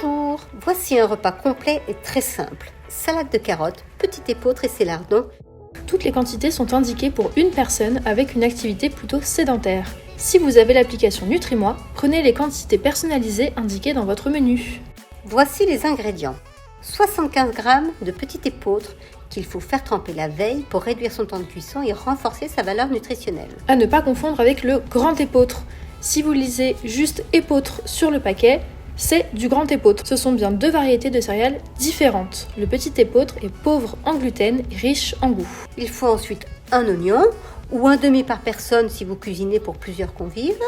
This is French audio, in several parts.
Bonjour, voici un repas complet et très simple. Salade de carottes, petit épeautre et ses lardons. Toutes les quantités sont indiquées pour une personne avec une activité plutôt sédentaire. Si vous avez l'application Nutri-moi, prenez les quantités personnalisées indiquées dans votre menu. Voici les ingrédients. 75 g de petit épeautre qu'il faut faire tremper la veille pour réduire son temps de cuisson et renforcer sa valeur nutritionnelle. À ne pas confondre avec le grand épeautre. Si vous lisez juste épeautre sur le paquet, c'est du grand épeautre. Ce sont bien deux variétés de céréales différentes. Le petit épeautre est pauvre en gluten et riche en goût. Il faut ensuite un oignon ou un demi par personne si vous cuisinez pour plusieurs convives,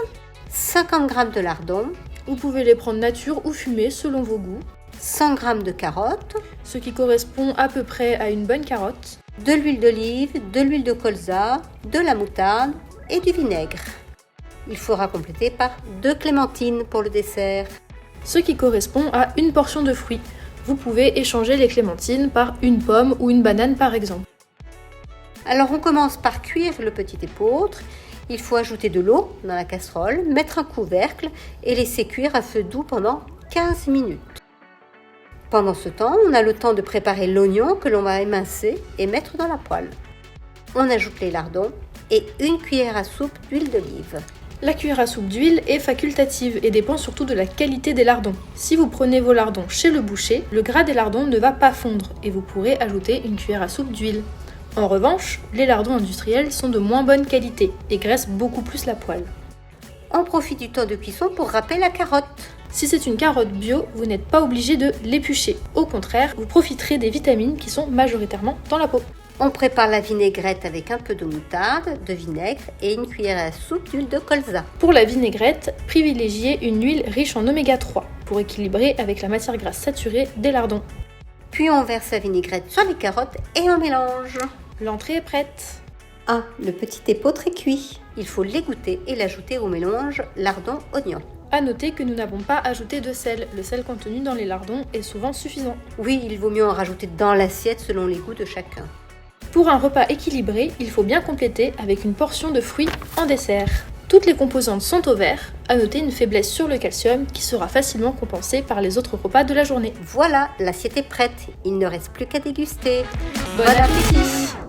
50 g de lardons, Vous pouvez les prendre nature ou fumés selon vos goûts, 100 g de carottes, ce qui correspond à peu près à une bonne carotte, de l'huile d'olive, de l'huile de colza, de la moutarde et du vinaigre. Il faudra compléter par 2 clémentines pour le dessert. ce qui correspond à une portion de fruits. Vous pouvez échanger les clémentines par une pomme ou une banane par exemple. Alors on commence par cuire le petit épeautre. Il faut ajouter de l'eau dans la casserole, mettre un couvercle et laisser cuire à feu doux pendant 15 minutes. Pendant ce temps, on a le temps de préparer l'oignon que l'on va émincer et mettre dans la poêle. On ajoute les lardons et une cuillère à soupe d'huile d'olive. La cuillère à soupe d'huile est facultative et dépend surtout de la qualité des lardons. Si vous prenez vos lardons chez le boucher, le gras des lardons ne va pas fondre et vous pourrez ajouter une cuillère à soupe d'huile. En revanche, les lardons industriels sont de moins bonne qualité et graissent beaucoup plus la poêle. On profite du temps de cuisson pour râper la carotte. Si c'est une carotte bio, vous n'êtes pas obligé de l'éplucher. Au contraire, vous profiterez des vitamines qui sont majoritairement dans la peau. On prépare la vinaigrette avec un peu de moutarde, de vinaigre et une cuillère à soupe d'huile de colza. Pour la vinaigrette, privilégiez une huile riche en oméga 3 pour équilibrer avec la matière grasse saturée des lardons. Puis on verse la vinaigrette sur les carottes et on mélange. L'entrée est prête. Le petit épeautre est cuit. Il faut l'égoutter et l'ajouter au mélange lardons-oignons. À noter que nous n'avons pas ajouté de sel. Le sel contenu dans les lardons est souvent suffisant. Oui, il vaut mieux en rajouter dans l'assiette selon les goûts de chacun. Pour un repas équilibré, il faut bien compléter avec une portion de fruits en dessert. Toutes les composantes sont au vert, à noter une faiblesse sur le calcium qui sera facilement compensée par les autres repas de la journée. Voilà, l'assiette est prête. Il ne reste plus qu'à déguster. Bon appétit!